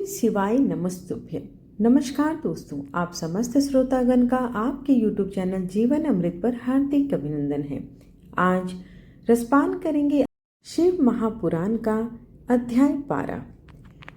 शिवाय नमस्तुभ्यं। नमस्कार दोस्तों, आप समस्त श्रोतागण का आपके YouTube चैनल जीवन अमृत पर हार्दिक अभिनंदन है। आज रसपान करेंगे शिव महापुराण का अध्याय 12।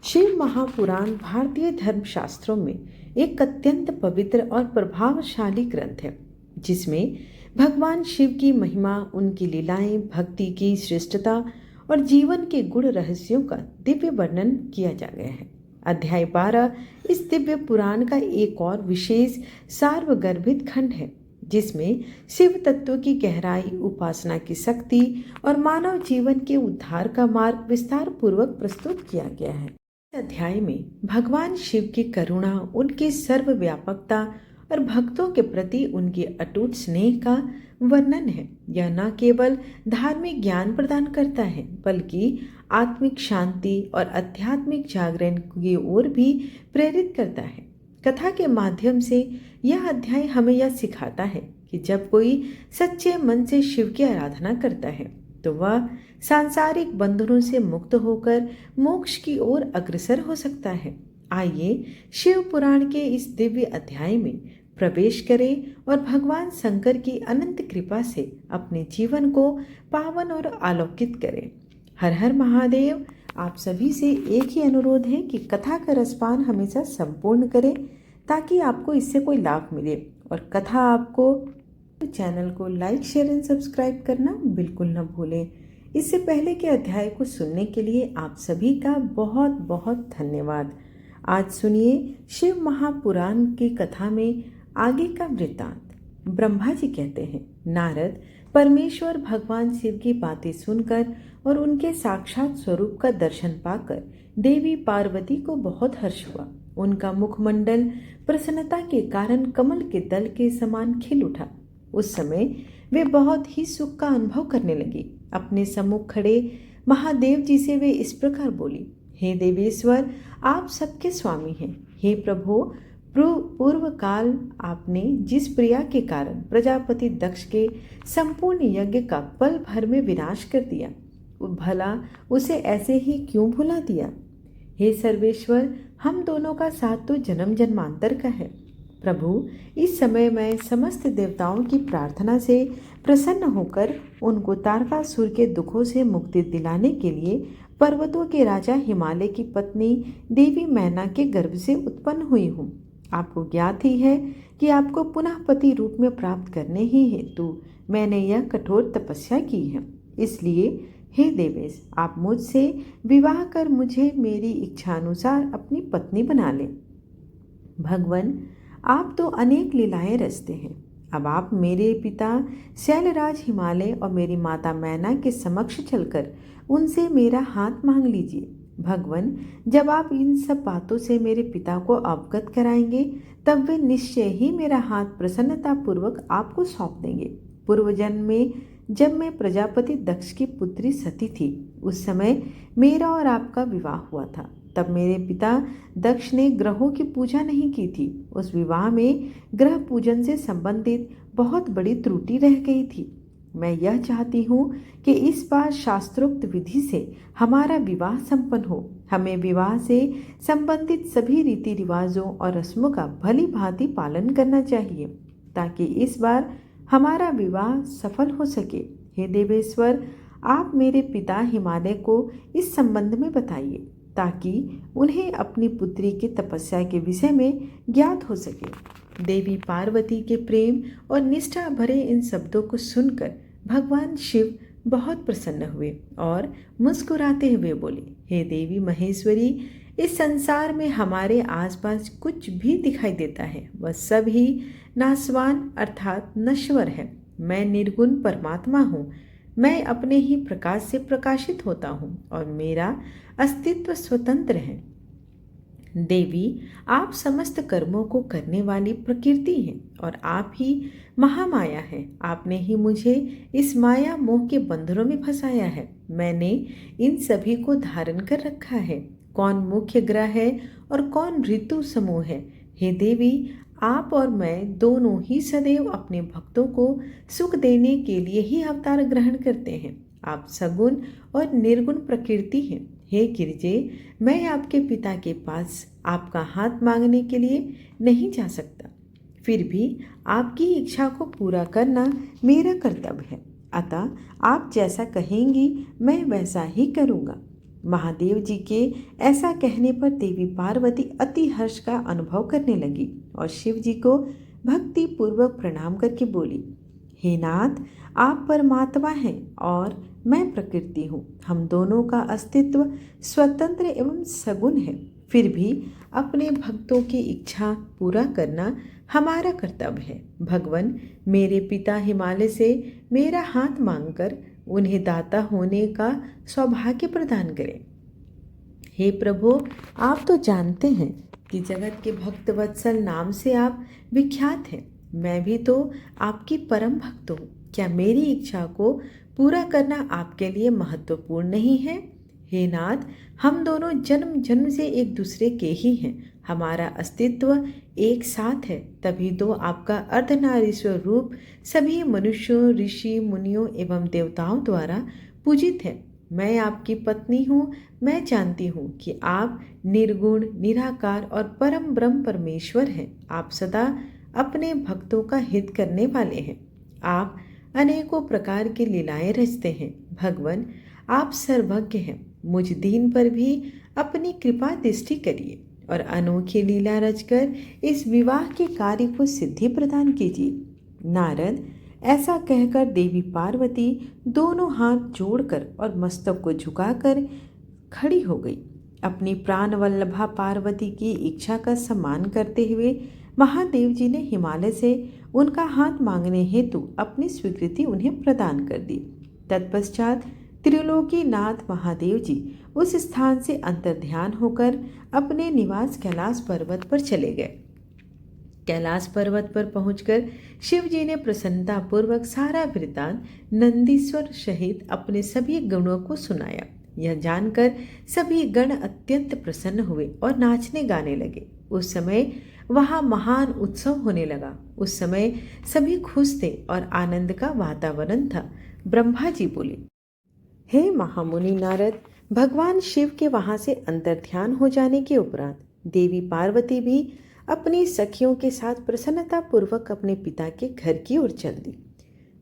शिव महापुराण भारतीय धर्मशास्त्रों में एक अत्यंत पवित्र और प्रभावशाली ग्रंथ है, जिसमें भगवान शिव की महिमा, उनकी लीलाएं, भक्ति की श्रेष्ठता और जीवन के गुण रहस्यों का दिव्य वर्णन किया जा गया है। अध्याय 12 इस दिव्य पुराण का एक और विशेष सार्वगर्भित खंड है, जिसमें शिव तत्व की गहराई, उपासना की शक्ति और मानव जीवन के उद्धार का मार्ग विस्तार पूर्वक प्रस्तुत किया गया है। इस अध्याय में भगवान शिव की करुणा, उनकी सर्वव्यापकता और भक्तों के प्रति उनकी अटूट स्नेह का वर्णन है। यह न केवल धार्मिक ज्ञान प्रदान करता है, बल्कि आत्मिक शांति और आध्यात्मिक जागरण की ओर भी प्रेरित करता है। कथा के माध्यम से यह अध्याय हमें यह सिखाता है कि जब कोई सच्चे मन से शिव की आराधना करता है, तो वह सांसारिक बंधनों से मुक्त होकर मोक्ष की ओर अग्रसर हो सकता है। आइए शिव पुराण के इस दिव्य अध्याय में प्रवेश करें और भगवान शंकर की अनंत कृपा से अपने जीवन को पावन और आलोकित करें। हर हर महादेव। आप सभी से एक ही अनुरोध है कि कथा का रसपान हमेशा संपूर्ण करें, ताकि आपको इससे कोई लाभ मिले। और कथा आपको चैनल को लाइक, शेयर एंड सब्सक्राइब करना बिल्कुल न भूलें। इससे पहले के अध्याय को सुनने के लिए आप सभी का बहुत बहुत धन्यवाद। आज सुनिए शिव महापुराण की कथा में आगे का वृत्तांत। ब्रह्मा जी कहते हैं, नारद परमेश्वर भगवान शिव की बातें सुनकर और उनके साक्षात स्वरूप का दर्शन पाकर देवी पार्वती को बहुत हर्ष हुआ। उनका मुखमंडल प्रसन्नता के कारण कमल के दल के समान खिल उठा। उस समय वे बहुत ही सुख का अनुभव करने लगी। अपने सम्मुख खड़े महादेव जी से वे इस प्रकार बोली, हे देवेश्वर, आप सबके स्वामी हैं। हे प्रभु, पूर्व काल आपने जिस प्रिया के कारण प्रजापति दक्ष के संपूर्ण यज्ञ का पल भर में विनाश कर दिया, भला उसे ऐसे ही क्यों भुला दिया? हे सर्वेश्वर, हम दोनों का साथ तो जन्म जन्मांतर का है। प्रभु, इस समय मैं समस्त देवताओं की प्रार्थना से प्रसन्न होकर उनको तारकासुर के दुखों से मुक्ति दिलाने के लिए पर्वतों के राजा हिमालय की पत्नी देवी मैना के गर्भ से उत्पन्न हुई हूँ। आपको ज्ञात ही है कि आपको पुनः पति रूप में प्राप्त करने ही हेतु मैंने यह कठोर तपस्या की है। इसलिए हे देवेश, आप मुझसे विवाह कर मुझे मेरी इच्छानुसार अपनी पत्नी बना लें। भगवान, आप तो अनेक लीलाएं रचते हैं। अब आप मेरे पिता शैलराज हिमालय और मेरी माता मैना के समक्ष चलकर उनसे मेरा हाथ मांग लीजिए। भगवान, जब आप इन सब बातों से मेरे पिता को अवगत कराएंगे, तब वे निश्चय ही मेरा हाथ प्रसन्नता पूर्वक आपको सौंप देंगे। पूर्व जन्म में जब मैं प्रजापति दक्ष की पुत्री सती थी, उस समय मेरा और आपका विवाह हुआ था। तब मेरे पिता दक्ष ने ग्रहों की पूजा नहीं की थी। उस विवाह में ग्रह पूजन से संबंधित बहुत बड़ी त्रुटि रह गई थी। मैं यह चाहती हूँ कि इस बार शास्त्रोक्त विधि से हमारा विवाह संपन्न हो। हमें विवाह से संबंधित सभी रीति रिवाजों और रस्मों का भली भांति पालन करना चाहिए, ताकि इस बार हमारा विवाह सफल हो सके। हे देवेश्वर, आप मेरे पिता हिमालय को इस संबंध में बताइए, ताकि उन्हें अपनी पुत्री की तपस्या के विषय में ज्ञात हो सके। देवी पार्वती के प्रेम और निष्ठा भरे इन शब्दों को सुनकर भगवान शिव बहुत प्रसन्न हुए और मुस्कुराते हुए बोले, हे देवी महेश्वरी, इस संसार में हमारे आसपास कुछ भी दिखाई देता है, वह सब ही नाशवान अर्थात नश्वर है। मैं निर्गुण परमात्मा हूँ। मैं अपने ही प्रकाश से प्रकाशित होता हूँ और मेरा अस्तित्व स्वतंत्र है। देवी, आप समस्त कर्मों को करने वाली प्रकृति हैं और आप ही महामाया हैं। आपने ही मुझे इस माया मोह के बंधनों में फंसाया है। मैंने इन सभी को धारण कर रखा है। कौन मुख्य ग्रह है और कौन ऋतु समूह है? हे देवी, आप और मैं दोनों ही सदैव अपने भक्तों को सुख देने के लिए ही अवतार ग्रहण करते हैं। आप सगुण और निर्गुण प्रकृति हैं। हे गिरिजे, मैं आपके पिता के पास आपका हाथ मांगने के लिए नहीं जा सकता, फिर भी आपकी इच्छा को पूरा करना मेरा कर्तव्य है। अतः आप जैसा कहेंगी मैं वैसा ही करूँगा। महादेव जी के ऐसा कहने पर देवी पार्वती अति हर्ष का अनुभव करने लगी और शिव जी को भक्ति पूर्वक प्रणाम करके बोली, हे नाथ, आप परमात्मा हैं और मैं प्रकृति हूँ। हम दोनों का अस्तित्व स्वतंत्र एवं सगुण है, फिर भी अपने भक्तों की इच्छा पूरा करना हमारा कर्तव्य है। भगवान, मेरे पिता हिमालय से मेरा हाथ मांगकर उन्हें दाता होने का सौभाग्य प्रदान करें। हे प्रभु, आप तो जानते हैं कि जगत के भक्त वत्सल नाम से आप विख्यात हैं। मैं भी तो आपकी परम भक्त हूँ। क्या मेरी इच्छा को पूरा करना आपके लिए महत्वपूर्ण नहीं है? हे नाथ, हम दोनों जन्म जन्म से एक दूसरे के ही हैं। हमारा अस्तित्व एक साथ है, तभी तो आपका अर्धनारीश्वर रूप सभी मनुष्यों, ऋषि, मुनियों एवं देवताओं द्वारा पूजित है। मैं आपकी पत्नी हूँ। मैं जानती हूँ कि आप निर्गुण, निराकार और परम ब्रह्म परमेश्वर हैं। आप सदा अपने भक्तों का हित करने वाले हैं। आप अनेकों प्रकार की लीलाएं रचते हैं। भगवान, आप सर्वज्ञ हैं। मुझ दीन पर भी अपनी कृपा दृष्टि करिए और अनोखी लीला रचकर इस विवाह के कार्य को सिद्धि प्रदान कीजिए। नारद, ऐसा कहकर देवी पार्वती दोनों हाथ जोड़कर और मस्तक को झुकाकर खड़ी हो गई। अपनी प्राण वल्लभा पार्वती की इच्छा का सम्मान करते हुए महादेव जी ने हिमालय से उनका हाथ मांगने हेतु अपनी स्वीकृति उन्हें प्रदान कर दी। तत्पश्चात त्रिलोकी नाथ महादेव जी उस स्थान से अंतर्ध्यान होकर अपने निवास कैलाश पर्वत पर चले गए। कैलाश पर्वत पर पहुंचकर शिव जी ने प्रसन्नतापूर्वक सारा वृत्तांत नंदीश्वर सहित अपने सभी गणों को सुनाया। यह जानकर सभी गण अत्यंत प्रसन्न हुए और नाचने गाने लगे। उस समय वहां महान उत्सव होने लगा। उस समय सभी खुश थे और आनंद का वातावरण था। ब्रह्मा जी बोले, हे महामुनि नारद, भगवान शिव के वहां से अंतर्ध्यान हो जाने के उपरांत देवी पार्वती भी अपनी सखियों के साथ प्रसन्नता पूर्वक अपने पिता के घर की ओर चल दी।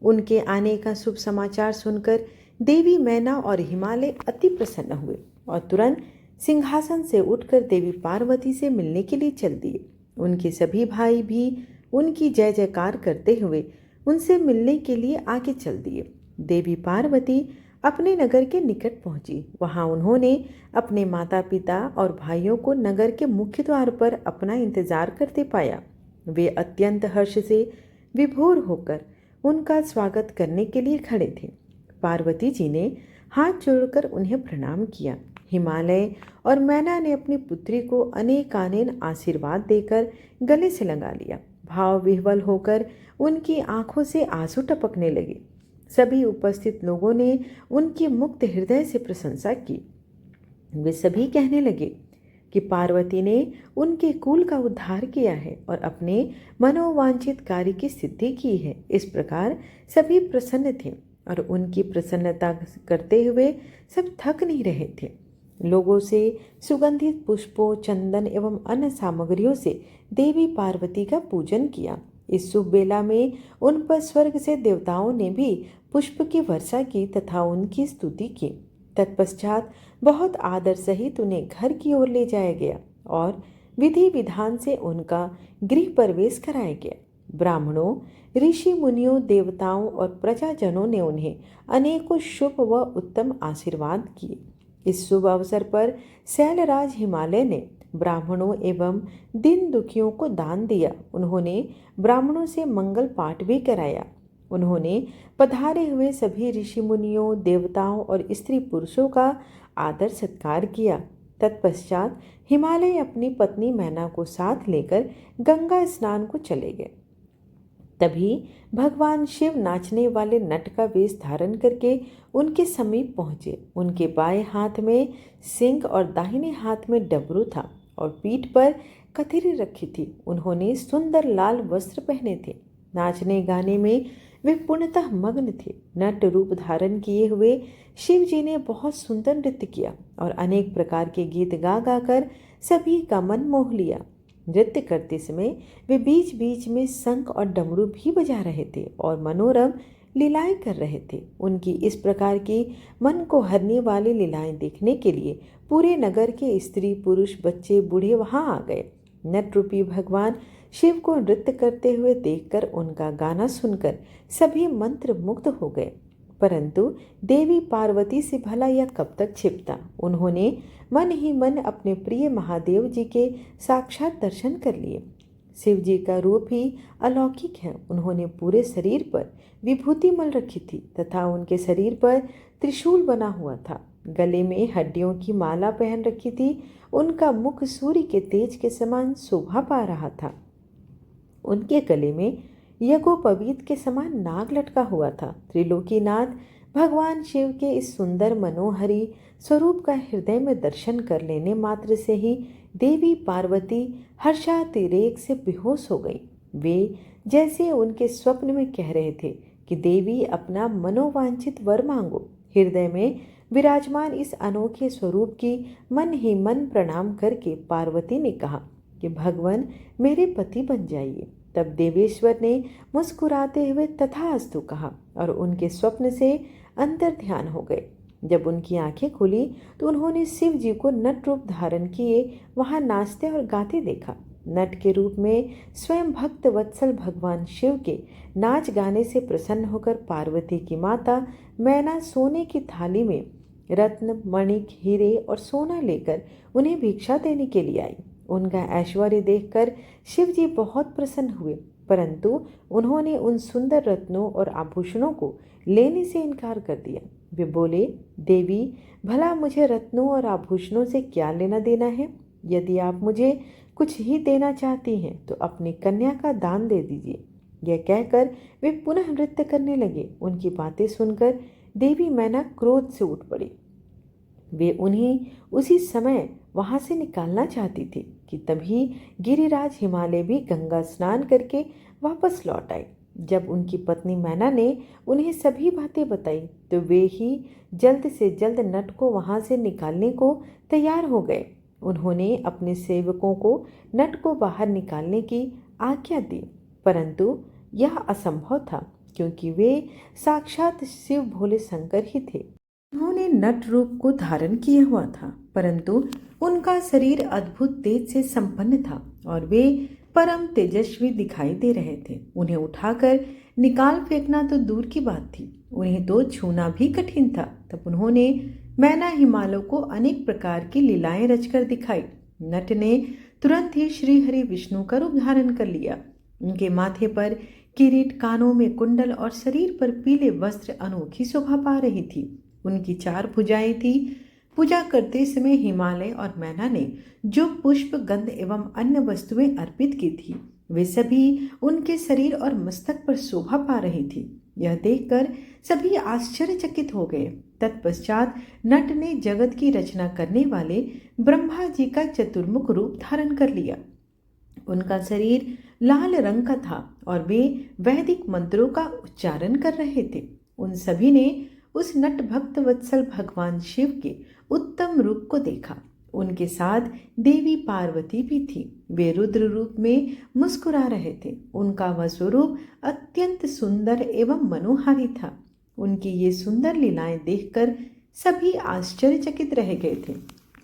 उनके आने का शुभ समाचार सुनकर देवी मैना और हिमालय अति प्रसन्न हुए और तुरंत सिंहासन से उठकर देवी पार्वती से मिलने के लिए चल दिए। उनके सभी भाई भी उनकी जय जयकार करते हुए उनसे मिलने के लिए आगे चल दिए। देवी पार्वती अपने नगर के निकट पहुंची। वहां उन्होंने अपने माता पिता और भाइयों को नगर के मुख्य द्वार पर अपना इंतजार करते पाया। वे अत्यंत हर्ष से विभोर होकर उनका स्वागत करने के लिए खड़े थे। पार्वती जी ने हाथ जोड़कर उन्हें प्रणाम किया। हिमालय और मैना ने अपनी पुत्री को अनेकानेक आशीर्वाद देकर गले से लगा लिया। भाव विह्वल होकर उनकी आंखों से आंसू टपकने लगे। सभी उपस्थित लोगों ने उनकी मुक्त हृदय से प्रशंसा की। वे सभी कहने लगे कि पार्वती ने उनके कुल का उद्धार किया है और अपने मनोवांछित कार्य की सिद्धि की है। इस प्रकार सभी प्रसन्न थे और उनकी प्रसन्नता करते हुए सब थक नहीं रहे थे। लोगों से सुगंधित पुष्पों, चंदन एवं अन्य सामग्रियों से देवी पार्वती का पूजन किया। इस शुभ बेला में उन पर स्वर्ग से देवताओं ने भी पुष्प की वर्षा की तथा उनकी स्तुति की। तत्पश्चात बहुत आदर सहित उन्हें घर की ओर ले जाया गया और विधि विधान से उनका गृह प्रवेश कराया गया। ब्राह्मणों, ऋषि मुनियों, देवताओं और प्रजाजनों ने उन्हें अनेकों शुभ व उत्तम आशीर्वाद किए। इस शुभ अवसर पर शैलराज हिमालय ने ब्राह्मणों एवं दीन दुखियों को दान दिया। उन्होंने ब्राह्मणों से मंगल पाठ भी कराया। उन्होंने पधारे हुए सभी ऋषि मुनियों, देवताओं और स्त्री पुरुषों का आदर सत्कार किया। तत्पश्चात हिमालय अपनी पत्नी मैना को साथ लेकर गंगा स्नान को चले गए। तभी भगवान शिव नाचने वाले नट का वेश धारण करके उनके समीप पहुंचे। उनके बाएं हाथ में सिंह और दाहिने हाथ में डमरू था और पीठ पर कथरी रखी थी। उन्होंने सुंदर लाल वस्त्र पहने थे। नाचने गाने में वे पूर्णतः मग्न थे। नट रूप धारण किए हुए शिव जी ने बहुत सुंदर नृत्य किया और अनेक प्रकार के गीत गा गाकर सभी का मन मोह लिया। नृत्य करते समय वे बीच बीच में शंख और डमरू भी बजा रहे थे और मनोरम लीलाएं कर रहे थे। उनकी इस प्रकार की मन को हरने वाली लीलाएं देखने के लिए पूरे नगर के स्त्री पुरुष बच्चे बूढ़े वहां आ गए। नट रूपी भगवान शिव को नृत्य करते हुए देखकर उनका गाना सुनकर सभी मंत्र मुग्ध हो गए। परंतु देवी पार्वती से भला यह कब तक छिपता। उन्होंने मन ही मन अपने प्रिय महादेव जी के साक्षात दर्शन कर लिए। शिव जी का रूप ही अलौकिक है। उन्होंने पूरे शरीर पर विभूति मल रखी थी तथा उनके शरीर पर त्रिशूल बना हुआ था। गले में हड्डियों की माला पहन रखी थी। उनका मुख सूर्य के तेज के समान शोभा पा रहा था। उनके गले में यज्ञोपवीत के समान नाग लटका हुआ था। त्रिलोकीनाथ भगवान शिव के इस सुंदर मनोहरी स्वरूप का हृदय में दर्शन कर लेने मात्र से ही देवी पार्वती हर्षातिरेक से बेहोश हो गई। वे जैसे उनके स्वप्न में कह रहे थे कि देवी अपना मनोवांछित वर मांगो। हृदय में विराजमान इस अनोखे स्वरूप की मन ही मन प्रणाम करके पार्वती ने कहा कि भगवान मेरे पति बन जाइए। तब देवेश्वर ने मुस्कुराते हुए तथास्तु कहा और उनके स्वप्न से अंतर ध्यान हो गए। जब उनकी आंखें खुली तो उन्होंने शिव जी को नट रूप धारण किए वहां नाचते और गाते देखा। नट के रूप में स्वयं भक्त वत्सल भगवान शिव के नाच गाने से प्रसन्न होकर पार्वती की माता मैना सोने की थाली में रत्न मणिक हीरे और सोना लेकर उन्हें भिक्षा देने के लिए आई। उनका ऐश्वर्य देखकर शिव जी बहुत प्रसन्न हुए, परंतु उन्होंने उन सुंदर रत्नों और आभूषणों को लेने से इनकार कर दिया। वे बोले, देवी भला मुझे रत्नों और आभूषणों से क्या लेना देना है। यदि आप मुझे कुछ ही देना चाहती हैं तो अपनी कन्या का दान दे दीजिए। यह कहकर वे पुनः नृत्य करने लगे। उनकी बातें सुनकर देवी मैना क्रोध से उठ पड़ी। वे उन्हें उसी समय वहां से निकालना चाहती थी कि तभी गिरिराज हिमालय भी गंगा स्नान करके वापस लौट आए। जब उनकी पत्नी मैना ने उन्हें सभी बातें बताई तो वे ही जल्द से जल्द नट को वहां से निकालने को तैयार हो गए। उन्होंने अपने सेवकों को नट को बाहर निकालने की आज्ञा दी, परंतु यह असंभव था क्योंकि वे साक्षात शिव भोले शंकर ही थे। उन्होंने नट रूप को धारण किया हुआ था, परंतु उनका शरीर अद्भुत तेज से संपन्न था और वे परम तेजस्वी दिखाई दे रहे थे। उन्हें उठाकर निकाल फेंकना तो दूर की बात थी, उन्हें तो छूना भी कठिन था। तब उन्होंने मैना हिमालय को अनेक प्रकार की लीलाएं रचकर दिखाई। नट ने तुरंत ही श्री हरि विष्णु का रूप धारण कर लिया। उनके माथे पर किरीट, कानों में कुंडल और शरीर पर पीले वस्त्र अनोखी शोभा पा रही थी। उनकी 4 भुजाएं थी। पूजा करते समय हिमालय और मैना ने जो पुष्प, गंध एवं अन्य वस्तुएं अर्पित की थी वे सभी उनके शरीर और मस्तक पर शोभा पा रही थी। यह देखकर सभी आश्चर्यचकित हो गए। तत्पश्चात नट ने जगत की रचना करने वाले ब्रह्मा जी का चतुर्मुख रूप धारण कर लिया। उनका शरीर लाल रंग का था और वे वैदिक मंत्रों का उच्चारण कर रहे थे। उन सभी ने उस नट भक्त वत्सल भगवान शिव के उत्तम रूप को देखा। उनके साथ देवी पार्वती भी थी। वे रुद्र रूप में मुस्कुरा रहे थे। उनका वह स्वरूप अत्यंत सुंदर एवं मनोहारी था। उनकी ये सुंदर लीलाएं देखकर सभी आश्चर्यचकित रह गए थे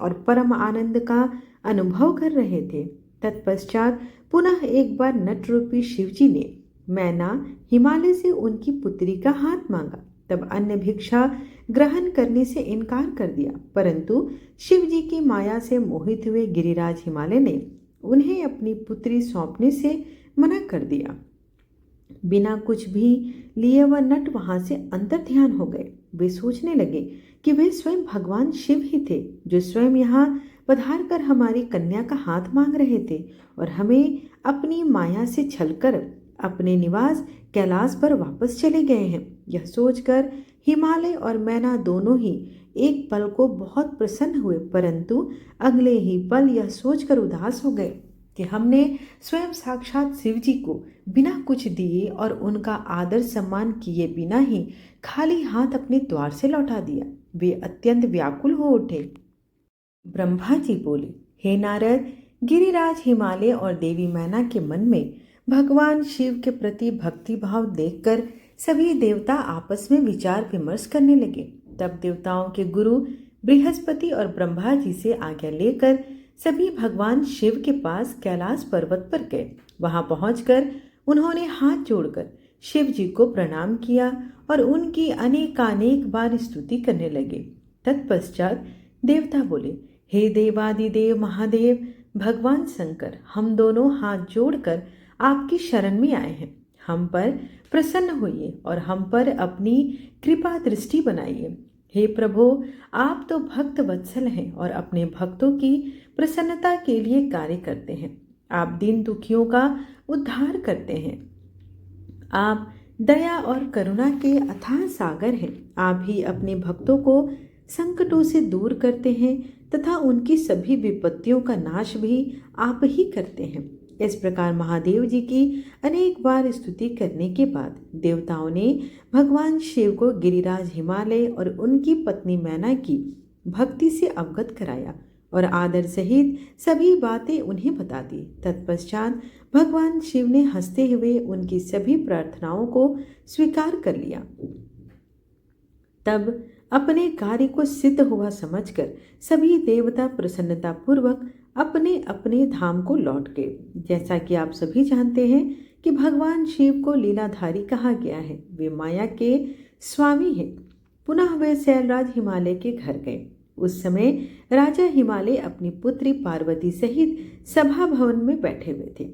और परम आनंद का अनुभव कर रहे थे। तत्पश्चात पुनः एक बार नट रूपी शिवजी ने मैना हिमालय से उनकी पुत्री का हाथ मांगा। तब अन्य भिक्षा ग्रहण करने से इनकार कर दिया, परंतु शिव जी की माया से मोहित हुए गिरिराज हिमालय ने उन्हें अपनी पुत्री सौंपने से मना कर दिया। बिना कुछ भी लिए वह नट वहां से अंतर ध्यान हो गए। वे सोचने लगे कि वे स्वयं भगवान शिव ही थे जो स्वयं यहाँ पधार कर हमारी कन्या का हाथ मांग रहे थे और हमें अपनी माया से छलकर अपने निवास कैलाश पर वापस चले गए हैं। यह सोचकर हिमालय और मैना दोनों ही एक पल को बहुत प्रसन्न हुए, परंतु अगले ही पल यह सोचकर उदास हो गए कि हमने स्वयं साक्षात शिव जी को बिना कुछ दिए और उनका आदर सम्मान किए बिना ही खाली हाथ अपने द्वार से लौटा दिया। वे अत्यंत व्याकुल हो उठे। ब्रह्मा जी बोले, हे नारद, गिरिराज हिमालय और देवी मैना के मन में भगवान शिव के प्रति भक्ति भाव देखकर सभी देवता आपस में विचार विमर्श करने लगे। तब देवताओं के गुरु बृहस्पति और ब्रह्मा जी से आज्ञा लेकर सभी भगवान शिव के पास कैलाश पर्वत पर गए। वहां पहुंचकर उन्होंने हाथ जोड़कर शिव जी को प्रणाम किया और उनकी अनेकानेक बार स्तुति करने लगे। तत्पश्चात देवता बोले, हे देवादिदेव महादेव भगवान शंकर, हम दोनों हाथ जोड़कर आपकी शरण में आए हैं। हम पर प्रसन्न होइए और हम पर अपनी कृपा दृष्टि बनाइए। हे प्रभु, आप तो भक्त वत्सल हैं और अपने भक्तों की प्रसन्नता के लिए कार्य करते हैं। आप दीन दुखियों का उद्धार करते हैं। आप दया और करुणा के अथाह सागर हैं। आप ही अपने भक्तों को संकटों से दूर करते हैं तथा उनकी सभी विपत्तियों का नाश भी आप ही करते हैं। इस प्रकार महादेव जी की अनेक बार स्तुति करने के बाद देवताओं ने भगवान शिव को गिरिराज हिमालय और उनकी पत्नी मैना की भक्ति से अवगत कराया और आदर सहित सभी बातें उन्हें बता दी। तत्पश्चात भगवान शिव ने हंसते हुए उनकी सभी प्रार्थनाओं को स्वीकार कर लिया। तब अपने कार्य को सिद्ध हुआ समझकर सभी देवता प्रसन्नता पूर्वक अपने अपने धाम को लौट गए। जैसा कि आप सभी जानते हैं कि भगवान शिव को लीलाधारी कहा गया है। वे माया के स्वामी हैं। पुनः वे शैलराज हिमालय के घर गए। उस समय राजा हिमालय अपनी पुत्री पार्वती सहित सभा भवन में बैठे हुए थे।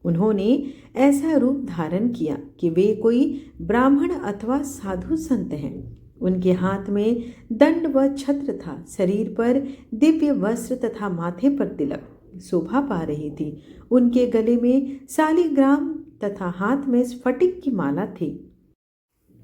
उन्होंने ऐसा रूप धारण किया कि वे कोई ब्राह्मण अथवा साधु संत हैं। उनके हाथ में दंड व छत्र था। शरीर पर दिव्य वस्त्र तथा माथे पर तिलक शोभा पा रही थी। उनके गले में शालिग्राम तथा हाथ में स्फटिक की माला थी।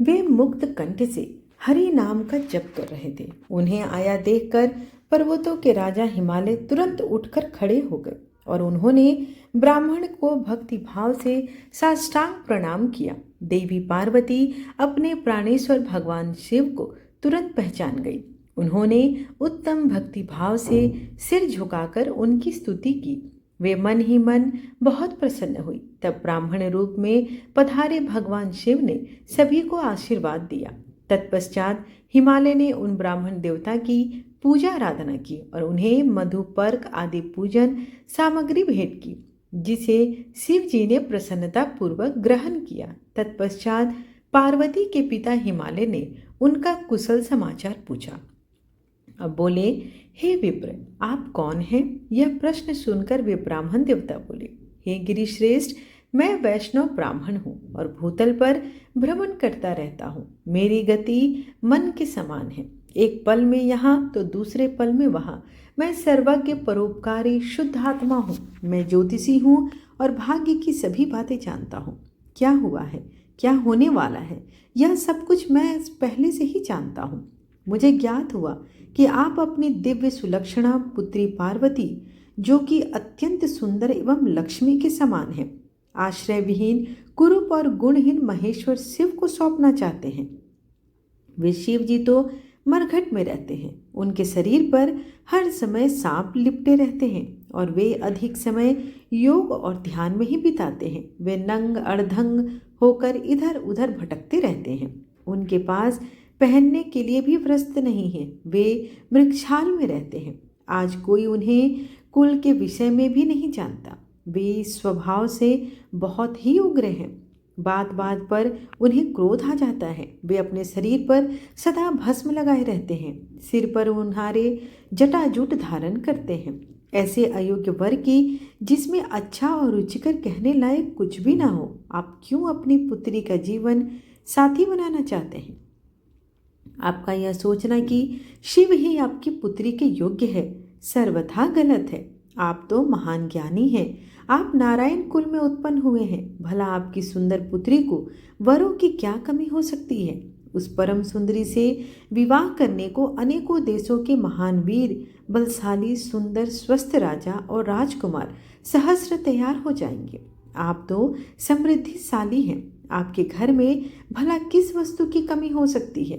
वे मुक्त कंठ से हरि नाम का जप कर रहे थे। उन्हें आया देखकर पर्वतों के राजा हिमालय तुरंत उठकर खड़े हो गए और उन्होंने ब्राह्मण को भक्ति भाव से साष्टांग प्रणाम किया। देवी पार्वती अपने प्राणेश्वर भगवान शिव को तुरंत पहचान गई। उन्होंने उत्तम भक्ति भाव से सिर झुकाकर उनकी स्तुति की। वे मन ही मन बहुत प्रसन्न हुई। तब ब्राह्मण रूप में पधारे भगवान शिव ने सभी को आशीर्वाद दिया। तत्पश्चात हिमालय ने उन ब्राह्मण देवता की पूजा आराधना की और उन्हें मधु पर्क आदि पूजन सामग्री भेंट की, जिसे शिव जी ने प्रसन्नता पूर्वक ग्रहण किया। तत्पश्चात पार्वती के पिता हिमालय ने उनका कुशल समाचार पूछा। अब बोले, हे विप्र, आप कौन हैं? यह प्रश्न सुनकर वे ब्राह्मण देवता बोले, हे गिरिश्रेष्ठ, मैं वैष्णव ब्राह्मण हूँ और भूतल पर भ्रमण करता रहता हूँ। मेरी गति मन के समान है। एक पल में यहाँ तो दूसरे पल में वहाँ। मैं सर्वज्ञ परोपकारी शुद्ध आत्मा हूँ। मैं ज्योतिषी हूँ और भाग्य की सभी बातें जानता हूँ। क्या हुआ है, क्या होने वाला है, यह सब कुछ मैं पहले से ही जानता हूँ। मुझे ज्ञात हुआ कि आप अपनी दिव्य सुलक्षणा पुत्री पार्वती, जो कि अत्यंत सुंदर एवं लक्ष्मी के समान है, आश्रय विहीन कुरूप और गुणहीन महेश्वर शिव को सौंपना चाहते हैं। वे शिव जी तो मरघट में रहते हैं। उनके शरीर पर हर समय सांप लिपटे रहते हैं और वे अधिक समय योग और ध्यान में ही बिताते हैं। वे नंग अर्धंग होकर इधर उधर भटकते रहते हैं। उनके पास पहनने के लिए भी वस्त्र नहीं है। वे मृगछाल में रहते हैं। आज कोई उन्हें कुल के विषय में भी नहीं जानता। वे स्वभाव से बहुत ही उग्र हैं। बात बात पर उन्हें क्रोध आ जाता है। वे अपने शरीर पर सदा भस्म लगाए रहते हैं। सिर पर उन्हारे जटाजूट धारण करते हैं। ऐसे अयोग्य वर की जिसमें अच्छा और रुचिकर कहने लायक कुछ भी ना हो, आप क्यों अपनी पुत्री का जीवन साथी बनाना चाहते हैं? आपका यह सोचना कि शिव ही आपकी पुत्री के योग्य है सर्वथा गलत है। आप तो महान ज्ञानी हैं। आप नारायण कुल में उत्पन्न हुए हैं। भला आपकी सुंदर पुत्री को वरों की क्या कमी हो सकती है? उस परम सुंदरी से विवाह करने को अनेकों देशों के महान वीर, बलशाली, सुंदर, स्वस्थ राजा और राजकुमार सहस्र तैयार हो जाएंगे। आप तो समृद्धिशाली हैं। आपके घर में भला किस वस्तु की कमी हो सकती है?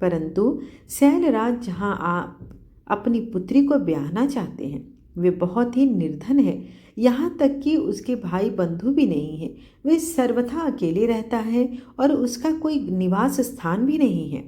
परंतु शैलराज, जहां आप अपनी पुत्री को ब्याहना चाहते हैं, वे बहुत ही निर्धन है। यहाँ तक कि उसके भाई बंधु भी नहीं है। वे सर्वथा अकेले रहता है और उसका कोई निवास स्थान भी नहीं है।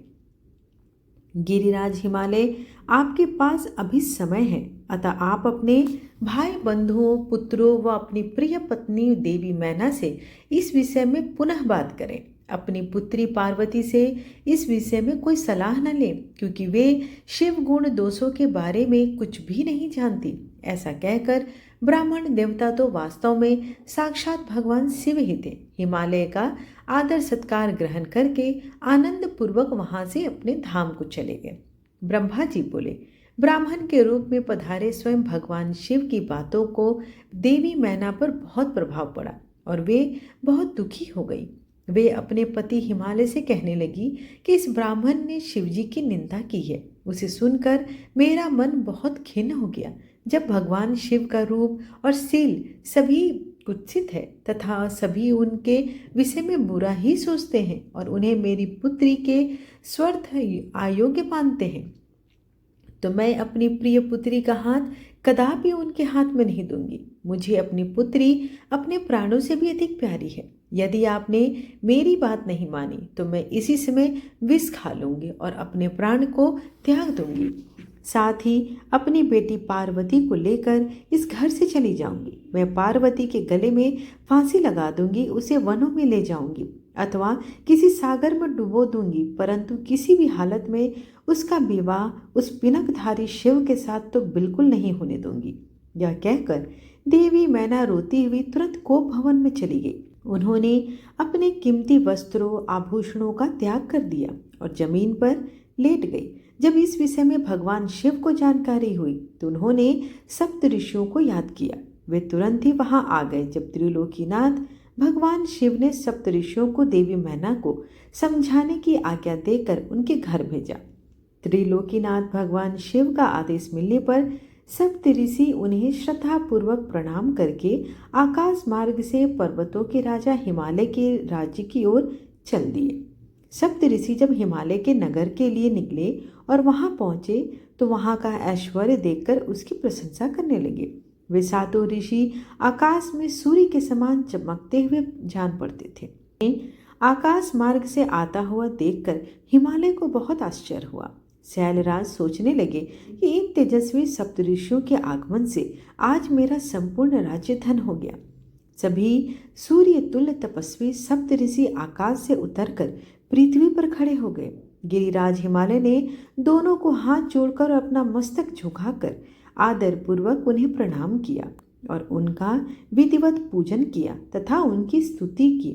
गिरिराज हिमालय, आपके पास अभी समय है, अतः आप अपने भाई बंधुओं, पुत्रों व अपनी प्रिय पत्नी देवी मैना से इस विषय में पुनः बात करें। अपनी पुत्री पार्वती से इस विषय में कोई सलाह न लें, क्योंकि वे शिव गुण दोषों के बारे में कुछ भी नहीं जानती। ऐसा कहकर ब्राह्मण देवता तो वास्तव में साक्षात भगवान शिव ही थे। हिमालय का आदर सत्कार ग्रहण करके आनंद पूर्वक वहां से अपने धाम को चले गए। ब्रह्मा जी बोले, ब्राह्मण के रूप में पधारे स्वयं भगवान शिव की बातों को देवी मैना पर बहुत प्रभाव पड़ा और वे बहुत दुखी हो गई। वे अपने पति हिमालय से कहने लगी कि इस ब्राह्मण ने शिवजी की निंदा की है। उसे सुनकर मेरा मन बहुत खिन्न हो गया। जब भगवान शिव का रूप और शील सभी कुत्सित है तथा सभी उनके विषय में बुरा ही सोचते हैं और उन्हें मेरी पुत्री के स्वार्थ अयोग्य मानते हैं, तो मैं अपनी प्रिय पुत्री का हाथ कदापि उनके हाथ में नहीं दूंगी। मुझे अपनी पुत्री अपने प्राणों से भी अधिक प्यारी है। यदि आपने मेरी बात नहीं मानी तो मैं इसी समय विष खा लूंगी और अपने प्राण को त्याग दूंगी। साथ ही अपनी बेटी पार्वती को लेकर इस घर से चली जाऊंगी। मैं पार्वती के गले में फांसी लगा दूंगी, उसे वनों में ले जाऊंगी अथवा किसी सागर में डुबो दूंगी, परंतु किसी भी हालत में उसका विवाह उस पिनकधारी शिव के साथ तो बिल्कुल नहीं होने दूंगी। यह कहकर देवी मैना रोती हुई तुरंत कोप भवन में चली गई। उन्होंने अपने कीमती वस्त्रों, आभूषणों का त्याग कर दिया और जमीन पर लेट गई। जब इस विषय में भगवान शिव को जानकारी हुई तो उन्होंने सप्त ऋषियों को याद किया। वे तुरंत ही वहां आ गए। जब त्रिलोकीनाथ भगवान शिव ने सप्त ऋषियों को देवी मैना को समझाने की आज्ञा देकर उनके घर भेजा। त्रिलोकीनाथ भगवान शिव का आदेश मिलने पर सप्त ऋषि उन्हें श्रद्धापूर्वक प्रणाम करके आकाश मार्ग से पर्वतों के राजा हिमालय के राज्य की ओर चल दिए। सप्त ऋषि जब हिमालय के नगर के लिए निकले और वहां पहुंचे तो वहां का ऐश्वर्य देखकर उसकी प्रशंसा करने लगे। वे सातों ऋषि आकाश में सूर्य के समान चमकते हुए जान पड़ते थे। आकाश मार्ग से आता हुआ देखकर हिमालय को बहुत आश्चर्य हुआ। शैलराज सोचने लगे कि इन तेजस्वी सप्त ऋषियों के आगमन से आज मेरा संपूर्ण राज्य धन हो गया। सभी सूर्य तुल्य तपस्वी सप्त ऋषि आकाश से उतरकर पृथ्वी पर खड़े हो गए। गिरिराज हिमालय ने दोनों को हाथ जोड़कर अपना मस्तक झुकाकर आदर पूर्वक उन्हें प्रणाम किया और उनका विधिवत पूजन किया तथा उनकी स्तुति की।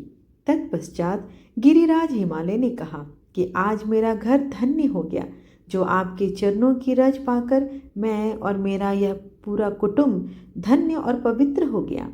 तत्पश्चात गिरिराज हिमालय ने कहा कि आज मेरा घर धन्य हो गया। जो आपके चरणों की रज पाकर मैं और मेरा यह पूरा कुटुंब धन्य और पवित्र हो गया।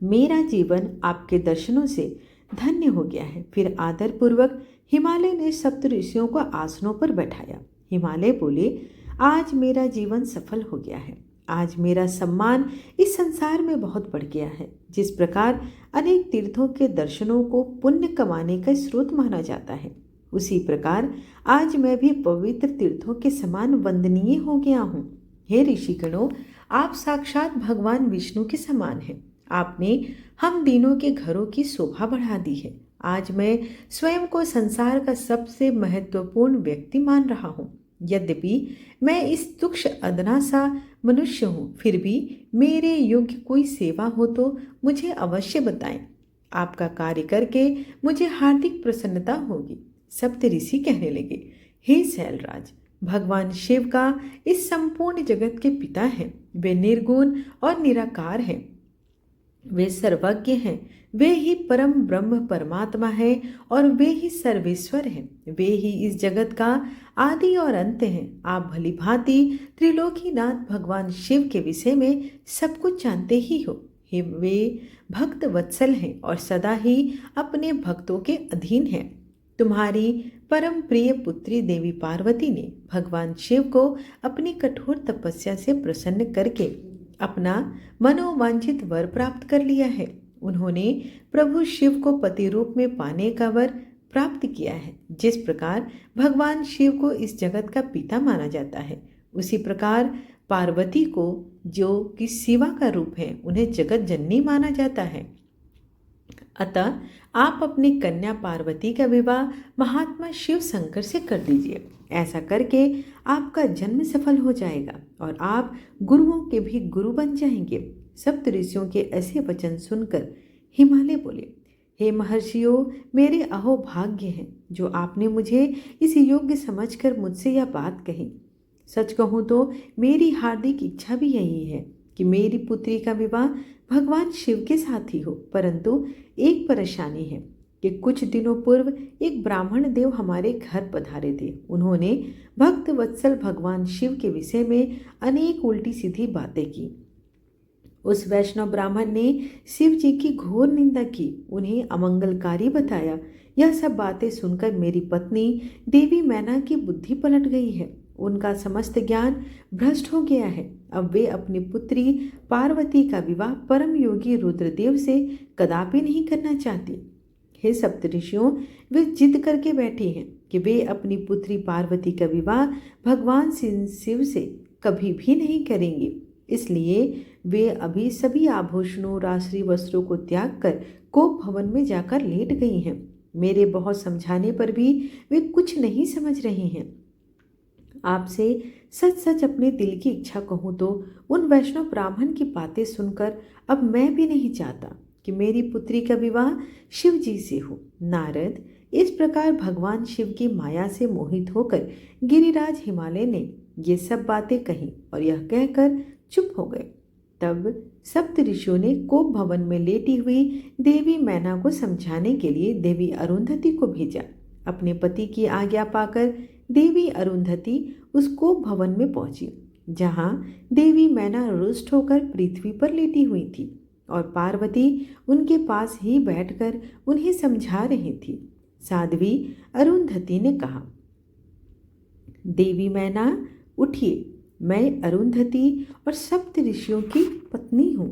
मेरा जीवन आपके दर्शनों से धन्य हो गया है। फिर आदर पूर्वक हिमालय ने सप्त ऋषियों को आसनों पर बैठाया। हिमालय बोले, आज मेरा जीवन सफल हो गया है। आज मेरा सम्मान इस संसार में बहुत बढ़ गया है। जिस प्रकार अनेक तीर्थों के दर्शनों को पुण्य कमाने का स्रोत माना जाता है, उसी प्रकार आज मैं भी पवित्र तीर्थों के समान वंदनीय हो गया हूँ। हे ऋषिगणों, आप साक्षात भगवान विष्णु के समान हैं। आपने हम तीनों के घरों की शोभा बढ़ा दी है। आज मैं स्वयं को संसार का सबसे महत्वपूर्ण व्यक्ति मान रहा हूँ। यद्यपि मैं इस तुच्छ अदना सा मनुष्य हूँ, फिर भी मेरे योग्य कोई सेवा हो तो मुझे अवश्य बताएं। आपका कार्य करके मुझे हार्दिक प्रसन्नता होगी। सप्त ऋषि कहने लगे, हे शैलराज, भगवान शिव का इस संपूर्ण जगत के पिता हैं। वे निर्गुण और निराकार हैं। वे सर्वज्ञ हैं। वे ही परम ब्रह्म परमात्मा हैं और वे ही सर्वेश्वर हैं। वे ही इस जगत का आदि और अंत हैं। आप भली भांति त्रिलोकीनाथ भगवान शिव के विषय में सब कुछ जानते ही हो। वे भक्त वत्सल हैं और सदा ही अपने भक्तों के अधीन हैं। तुम्हारी परम प्रिय पुत्री देवी पार्वती ने भगवान शिव को अपनी कठोर तपस्या से प्रसन्न करके अपना मनोवांछित वर प्राप्त कर लिया है। उन्होंने प्रभु शिव को पति रूप में पाने का वर प्राप्त किया है। जिस प्रकार भगवान शिव को इस जगत का पिता माना जाता है, उसी प्रकार पार्वती को, जो कि शिवा का रूप है, उन्हें जगत जननी माना जाता है। अतः आप अपनी कन्या पार्वती का विवाह महात्मा शिव शंकर से कर दीजिए। ऐसा करके आपका जन्म सफल हो जाएगा और आप गुरुओं के भी गुरु बन जाएंगे। सप्त ऋषियों के ऐसे वचन सुनकर हिमालय बोले, हे महर्षियों, मेरे अहोभाग्य है जो आपने मुझे इस योग्य समझकर मुझसे यह बात कही। सच कहूँ तो मेरी हार्दिक इच्छा भी यही है कि मेरी पुत्री का विवाह भगवान शिव के साथ ही हो, परंतु एक परेशानी है कि कुछ दिनों पूर्व एक ब्राह्मण देव हमारे घर पधारे थे। उन्होंने भक्त वत्सल भगवान शिव के विषय में अनेक उल्टी सीधी बातें की। उस वैष्णव ब्राह्मण ने शिव जी की घोर निंदा की, उन्हें अमंगलकारी बताया। यह सब बातें सुनकर मेरी पत्नी देवी मैना की बुद्धि पलट गई है। उनका समस्त ज्ञान भ्रष्ट हो गया है। अब वे अपनी पुत्री पार्वती का विवाह परम योगी रुद्रदेव से कदापि नहीं करना चाहती। हे सप्तऋषियों, वे जिद करके बैठी हैं कि वे अपनी पुत्री पार्वती का विवाह भगवान शिव से कभी भी नहीं करेंगे। इसलिए वे अभी सभी आभूषणों, राष्ट्रीय वस्त्रों को त्याग कर कोप भवन में जाकर लेट गई हैं। मेरे बहुत समझाने पर भी वे कुछ नहीं समझ रही हैं। आपसे सच सच अपने दिल की इच्छा कहूँ तो उन वैष्णव ब्राह्मण की बातें सुनकर अब मैं भी नहीं चाहता कि मेरी पुत्री का विवाह शिव जी से हो। नारद, इस प्रकार भगवान शिव की माया से मोहित होकर गिरिराज हिमालय ने ये सब बातें कही और यह कहकर चुप हो गए। तब सप्त ऋषियों ने कोप भवन में लेटी हुई देवी मैना को समझाने के लिए देवी अरुंधति को भेजा। अपने पति की आज्ञा पाकर देवी अरुंधति उस कोप भवन में पहुंची, जहां देवी मैना रुष्ट होकर पृथ्वी पर लेटी हुई थी और पार्वती उनके पास ही बैठकर उन्हें समझा रही थी। साध्वी अरुंधति ने कहा, देवी मैना उठिए, मैं अरुंधति और सप्त ऋषियों की पत्नी हूँ।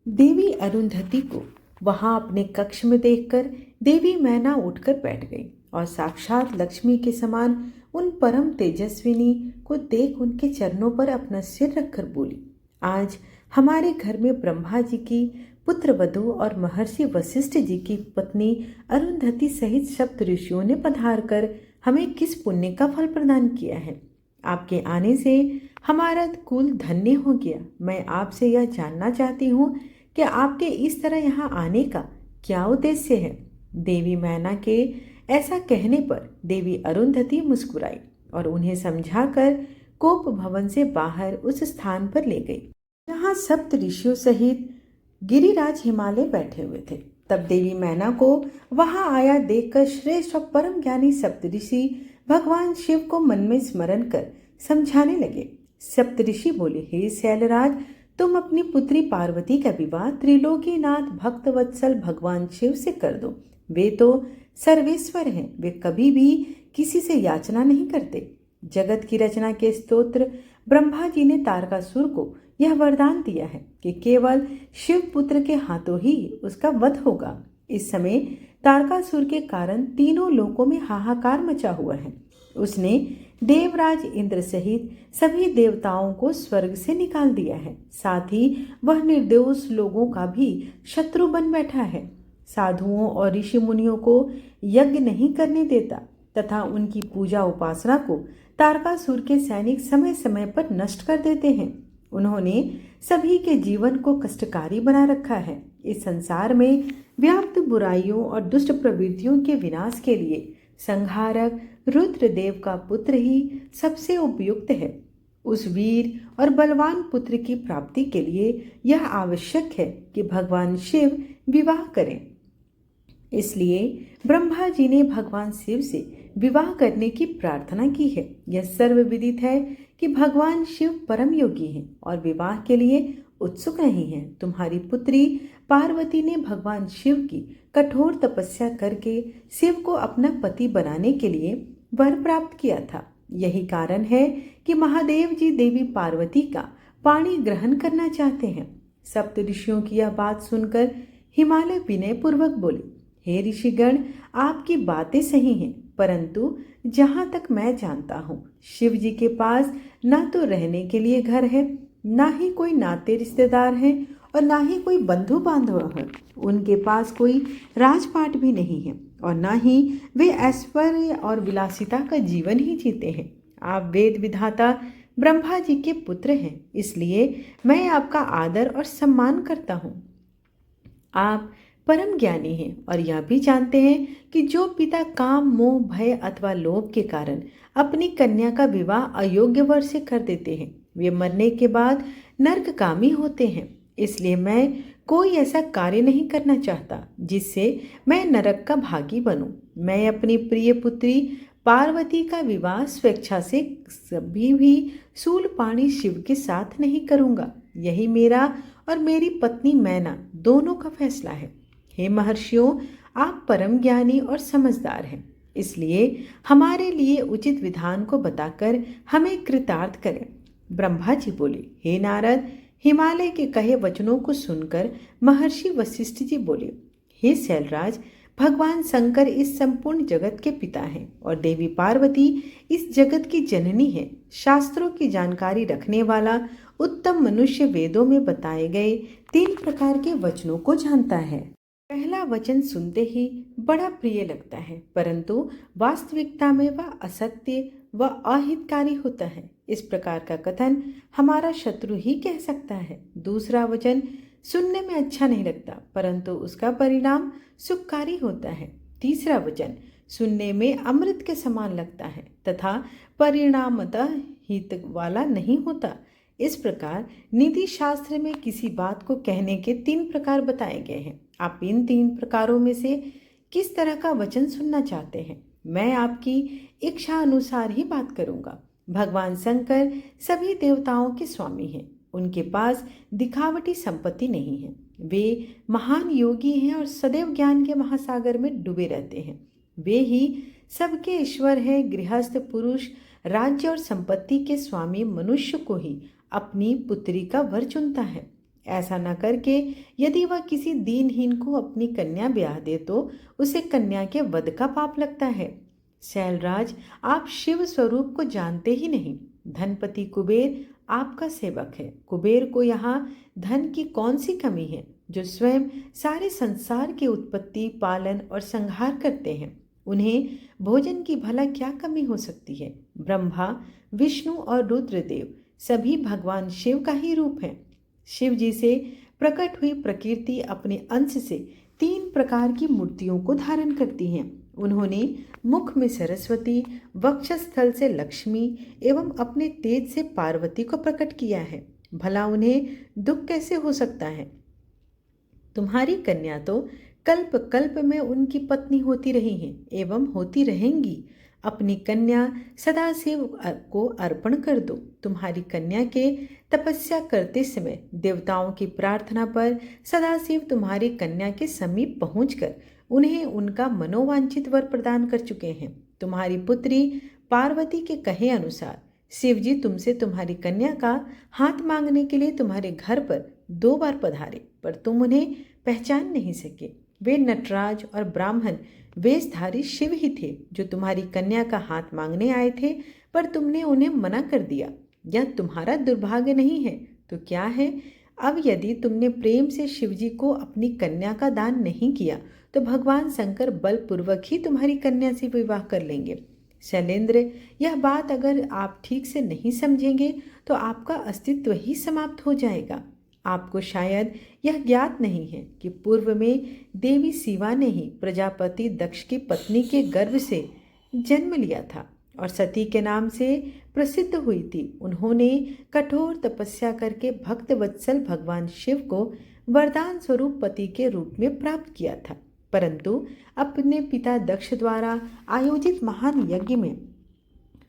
देवी अरुंधति को वहां अपने कक्ष में देखकर देवी मैना उठकर बैठ गई और साक्षात लक्ष्मी के समान उन परम तेजस्विनी को देख उनके चरणों पर अपना सिर रखकर बोली, आज हमारे घर में ब्रह्मा जी की पुत्र वधू और महर्षि वशिष्ठ जी की पत्नी अरुंधति सहित सप्त ऋषियों ने पधार कर हमें किस पुण्य का फल प्रदान किया है। आपके आने से हमारा कुल धन्य हो गया। मैं आपसे यह जानना चाहती हूँ कि आपके इस तरह यहाँ आने का क्या उद्देश्य है। देवी मैना के ऐसा कहने पर देवी अरुंधति मुस्कुराई और उन्हें समझाकर कोप भवन से बाहर उस स्थान पर ले गई जहाँ सप्त ऋषियों सहित गिरिराज हिमालय बैठे हुए थे। तब देवी मैना को वहां आया देखकर श्रेष्ठ और परम ज्ञानी सप्तऋषि भगवान शिव को मन में स्मरण कर समझाने लगे। सप्तऋषि बोले, हे शैलराज, तुम अपनी पुत्री पार्वती का विवाह त्रिलोकीनाथ भक्त वत्सल भगवान शिव से कर दो। वे तो सर्वेश्वर हैं, वे कभी भी किसी से याचना नहीं करते। जगत की रचना के स्तोत्र ब्रह्मा जी ने तारकासुर को यह वरदान दिया है कि केवल शिव पुत्र के हाथों ही उसका वध होगा। इस समय तारकासुर के कारण तीनों लोकों में हाहाकार मचा हुआ है। उसने देवराज इंद्र सहित सभी देवताओं को स्वर्ग से निकाल दिया है। साथ ही वह निर्दोष लोगों का भी शत्रु बन बैठा है। साधुओं और ऋषि मुनियों को यज्ञ नहीं करने देता तथा उनकी पूजा उपासना को तारकासुर के सैनिक समय समय पर नष्ट कर देते हैं। उन्होंने सभी के जीवन को कष्टकारी बना रखा है। इस संसार में व्याप्त बुराइयों और दुष्ट प्रवृत्तियों के विनाश के लिए संहारक रुद्रदेव का पुत्र ही सबसे उपयुक्त है। उस वीर और बलवान पुत्र की प्राप्ति के लिए यह आवश्यक है कि भगवान शिव विवाह करें। इसलिए ब्रह्मा जी ने भगवान शिव से विवाह करने की प्रार्थना की है। यह सर्वविदित है कि भगवान शिव परम योगी हैं और विवाह के लिए उत्सुक नहीं हैं। तुम्हारी पुत्री पार्वती ने भगवान शिव की कठोर तपस्या करके शिव को अपना पति बनाने के लिए वर प्राप्त किया था। यही कारण है कि महादेव जी देवी पार्वती का पाणी ग्रहण करना चाहते हैं। सप्त ऋषियों की यह बात सुनकर हिमालय विनय पूर्वक बोले, हे ऋषिगण, आपकी बातें सही हैं, परंतु जहाँ तक मैं जानता हूँ शिव जी के पास ना तो रहने के लिए घर है, ना ही कोई नाते रिश्तेदार हैं और ना ही कोई बंधु बांधव है। उनके पास कोई राजपाट भी नहीं है और ना ही वे ऐश्वर्य और विलासिता का जीवन ही जीते हैं। आप वेद विधाता ब्रह्मा जी के पुत्र हैं, इसलिए मैं आपका आदर और सम्मान करता हूँ। आप परम ज्ञानी हैं और यह भी जानते हैं कि जो पिता काम, मोह, भय अथवा लोभ के कारण अपनी कन्या का विवाह अयोग्य वर से कर देते हैं, वे मरने के बाद नरकगामी होते हैं। इसलिए मैं कोई ऐसा कार्य नहीं करना चाहता जिससे मैं नरक का भागी बनूं। मैं अपनी प्रिय पुत्री पार्वती का विवाह स्वेच्छा से कभी भी शूलपाणी शिव के साथ नहीं करूंगा। यही मेरा और मेरी पत्नी मैना दोनों का फैसला है। हे महर्षियों, आप परम ज्ञानी और समझदार हैं, इसलिए हमारे लिए उचित विधान को बताकर हमें कृतार्थ करें। ब्रह्मा जी बोले, हे नारद, हिमालय के कहे वचनों को सुनकर महर्षि वशिष्ठ जी बोले, हे शैलराज, भगवान शंकर इस संपूर्ण जगत के पिता हैं और देवी पार्वती इस जगत की जननी है। शास्त्रों की जानकारी रखने वाला उत्तम मनुष्य वेदों में बताए गए 3 प्रकार के वचनों को जानता है। पहला वचन सुनते ही बड़ा प्रिय लगता है, परंतु वास्तविकता में वह असत्य व अहितकारी होता है। इस प्रकार का कथन हमारा शत्रु ही कह सकता है। दूसरा वचन सुनने में अच्छा नहीं लगता, परंतु उसका परिणाम सुखकारी होता है। तीसरा वचन सुनने में अमृत के समान लगता है तथा परिणामतः हित वाला नहीं होता। इस प्रकार नीति शास्त्र में किसी बात को कहने के 3 प्रकार बताए गए हैं। आप इन 3 प्रकारों में से किस तरह का वचन सुनना चाहते हैं? मैं आपकी इच्छा अनुसार ही बात करूंगा। भगवान शंकर सभी देवताओं के स्वामी हैं। उनके पास दिखावटी संपत्ति नहीं है। वे महान योगी हैं और सदैव ज्ञान के महासागर में डूबे रहते हैं। वे ही सबके ईश्वर हैं। गृहस्थ पुरुष राज्य और संपत्ति के स्वामी मनुष्य को ही अपनी पुत्री का वर चुनता है। ऐसा न करके यदि वह किसी दीनहीन को अपनी कन्या ब्याह दे तो उसे कन्या के वध का पाप लगता है। शैलराज, आप शिव स्वरूप को जानते ही नहीं। धनपति कुबेर आपका सेवक है। कुबेर को यहाँ धन की कौन सी कमी है, जो स्वयं सारे संसार की उत्पत्ति, पालन और संहार करते हैं। उन्हें भोजन की भला क्या कमी हो सकती है। ब्रह्मा, विष्णु और रुद्रदेव सभी भगवान शिव का ही रूप है। शिव जी से प्रकट हुई प्रकृति अपने अंश से 3 प्रकार की मूर्तियों को धारण करती हैं। उन्होंने मुख में सरस्वती, वक्षस्थल से लक्ष्मी एवं अपने तेज से पार्वती को प्रकट किया है। भला उन्हें दुख कैसे हो सकता है? तुम्हारी कन्या तो कल्प कल्प में उनकी पत्नी होती रही हैं एवं होती रहेंगी। अपनी कन्या सदाशिव को अर्पण कर दो। तुम्हारी कन्या के तपस्या करते समय देवताओं की प्रार्थना पर सदाशिव तुम्हारी कन्या के समीप पहुंचकर उन्हें उनका मनोवांछित वर प्रदान कर चुके हैं। तुम्हारी पुत्री पार्वती के कहे अनुसार शिव जी तुमसे तुम्हारी कन्या का हाथ मांगने के लिए तुम्हारे घर पर 2 बार पधारे, पर तुम उन्हें पहचान नहीं सके। वे नटराज और ब्राह्मण वेशधारी शिव ही थे जो तुम्हारी कन्या का हाथ मांगने आए थे, पर तुमने उन्हें मना कर दिया। यह तुम्हारा दुर्भाग्य नहीं है तो क्या है? अब यदि तुमने प्रेम से शिवजी को अपनी कन्या का दान नहीं किया तो भगवान शंकर बलपूर्वक ही तुम्हारी कन्या से विवाह कर लेंगे। शैलेंद्र, यह बात अगर आप ठीक से नहीं समझेंगे तो आपका अस्तित्व ही समाप्त हो जाएगा। आपको शायद यह ज्ञात नहीं है कि पूर्व में देवी शिवा ने ही प्रजापति दक्ष की पत्नी के गर्भ से जन्म लिया था और सती के नाम से प्रसिद्ध हुई थी। उन्होंने कठोर तपस्या करके भक्त वत्सल भगवान शिव को वरदान स्वरूप पति के रूप में प्राप्त किया था, परंतु अपने पिता दक्ष द्वारा आयोजित महान यज्ञ में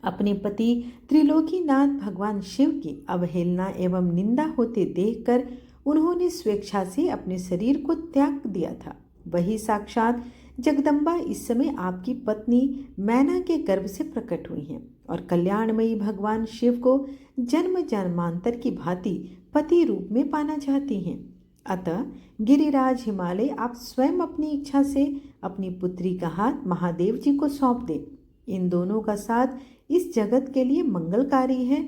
अपने पति त्रिलोकीनाथ भगवान शिव की अवहेलना एवं निंदा होते देखकर उन्होंने स्वेच्छा से अपने शरीर को त्याग दिया था, वही साक्षात जगदम्बा इस समय आपकी पत्नी मैना के गर्भ से प्रकट हुई हैं और कल्याणमयी भगवान शिव को जन्म जन्मांतर की भांति पति रूप में पाना चाहती हैं। अतः गिरिराज हिमालय, आप स्वयं अपनी इच्छा से अपनी पुत्री का हाथ महादेव जी को सौंप दें। इन दोनों का साथ इस जगत के लिए मंगलकारी है।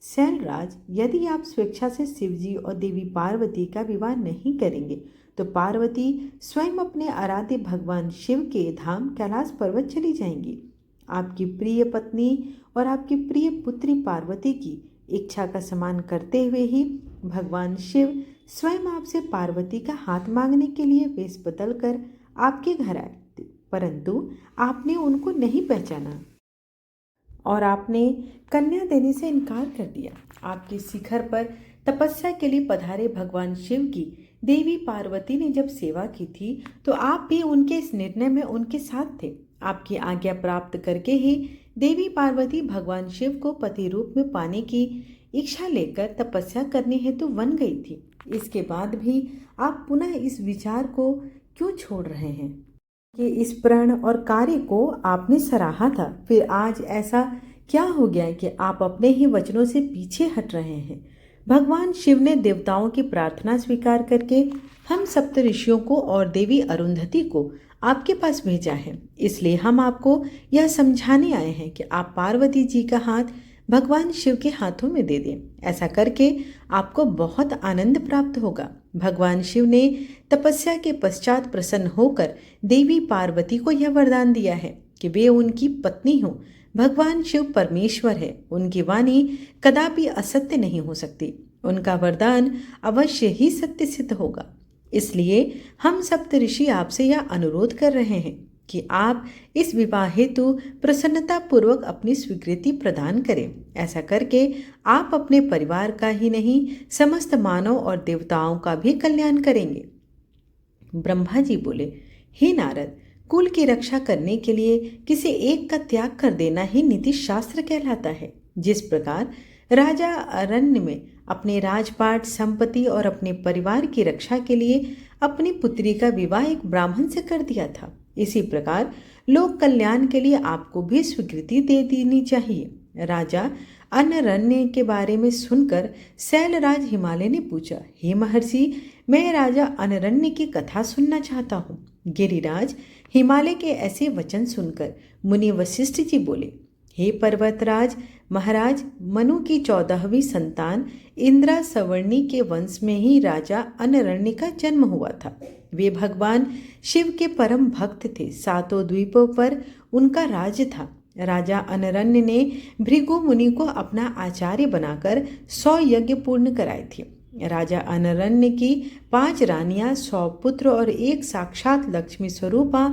शैलराज, यदि आप स्वेच्छा से शिवजी और देवी पार्वती का विवाह नहीं करेंगे तो पार्वती स्वयं अपने आराध्य भगवान शिव के धाम कैलाश पर्वत चली जाएंगी। आपकी प्रिय पत्नी और आपकी प्रिय पुत्री पार्वती की इच्छा का सम्मान करते हुए ही भगवान शिव स्वयं आपसे पार्वती का हाथ मांगने के लिए वेश बदल कर आपके घर आए, परंतु आपने उनको नहीं पहचाना और आपने कन्या देने से इनकार कर दिया। आपके शिखर पर तपस्या के लिए पधारे भगवान शिव की देवी पार्वती ने जब सेवा की थी तो आप भी उनके इस निर्णय में उनके साथ थे। आपकी आज्ञा प्राप्त करके ही देवी पार्वती भगवान शिव को पति रूप में पाने की इच्छा लेकर तपस्या करने हेतु वन गई थी। इसके बाद भी आप पुनः इस विचार को क्यों छोड़ रहे हैं कि इस प्रण और कार्य को आपने सराहा था, फिर आज ऐसा क्या हो गया कि आप अपने ही वचनों से पीछे हट रहे हैं। भगवान शिव ने देवताओं की प्रार्थना स्वीकार करके हम सप्त ऋषियों को और देवी अरुंधति को आपके पास भेजा है, इसलिए हम आपको यह समझाने आए हैं कि आप पार्वती जी का हाथ भगवान शिव के हाथों में दे दें। ऐसा करके आपको बहुत आनंद प्राप्त होगा। भगवान शिव ने तपस्या के पश्चात प्रसन्न होकर देवी पार्वती को यह वरदान दिया है कि वे उनकी पत्नी हो। भगवान शिव परमेश्वर है, उनकी वाणी कदापि असत्य नहीं हो सकती। उनका वरदान अवश्य ही सत्य सिद्ध होगा। इसलिए हम सप्त ऋषि आपसे यह अनुरोध कर रहे हैं कि आप इस विवाह हेतु प्रसन्नता पूर्वक अपनी स्वीकृति प्रदान करें। ऐसा करके आप अपने परिवार का ही नहीं, समस्त मानव और देवताओं का भी कल्याण करेंगे। ब्रह्मा जी बोले, हे नारद, कुल की रक्षा करने के लिए किसी एक का त्याग कर देना ही नीति शास्त्र कहलाता है। जिस प्रकार राजा अरण्य में अपने राजपाट, संपत्ति और अपने परिवार की रक्षा के लिए अपनी पुत्री का विवाह एक ब्राह्मण से कर दिया था, इसी प्रकार लोक कल्याण के लिए आपको भी स्वीकृति दे देनी चाहिए। राजा अनरण्य के बारे में सुनकर शैलराज हिमालय ने पूछा, हे महर्षि, मैं राजा अनरण्य की कथा सुनना चाहता हूँ। गिरिराज हिमालय के ऐसे वचन सुनकर मुनि वशिष्ठ जी बोले, हे पर्वतराज महाराज, मनु की 14वीं संतान इंद्रा सवर्णी के वंश में ही राजा अनरण्य का जन्म हुआ था। वे भगवान शिव के परम भक्त थे। 7 द्वीपों पर उनका राज्य था। राजा अनरण्य ने भृगु मुनि को अपना आचार्य बनाकर 100 यज्ञ पूर्ण कराए थे। राजा अनरण्य की 5 रानियां, 100 पुत्र और एक साक्षात लक्ष्मी स्वरूपा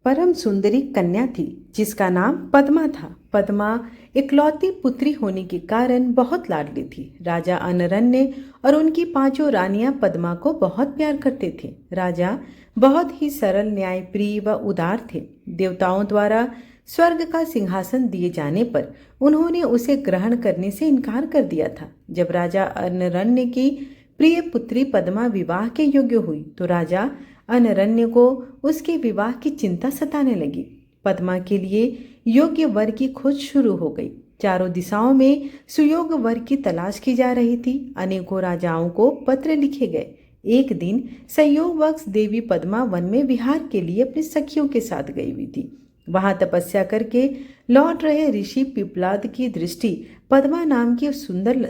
परम सुंदरी कन्या थी, जिसका नाम पद्मा था। पद्मा इकलौती पुत्री होने के कारण बहुत लाडली थी। राजा अनरण्य और उनकी 5 रानियां पद्मा को बहुत प्यार करते थे। राजा बहुत ही सरल, न्यायप्रिय व उदार थे। देवताओं द्वारा स्वर्ग का सिंहासन दिए जाने पर उन्होंने उसे ग्रहण करने से इनकार कर दिया था। जब राजा अनरण्य की प्रिय पुत्री पद्मा विवाह के योग्य हुई तो राजा अनरण्य को उसके विवाह की चिंता सताने लगी। पद्मा के लिए योग्य वर की खोज शुरू हो गई। चारों दिशाओं में सुयोग्य वर की तलाश की जा रही थी। अनेकों राजाओं को पत्र लिखे गए। एक दिन संयोगवश देवी पद्मा वन में विहार के लिए अपनी सखियों के साथ गई हुई थी। वहां तपस्या करके लौट रहे ऋषि पिपलाद की दृष्टि पद्मा नाम की सुंदर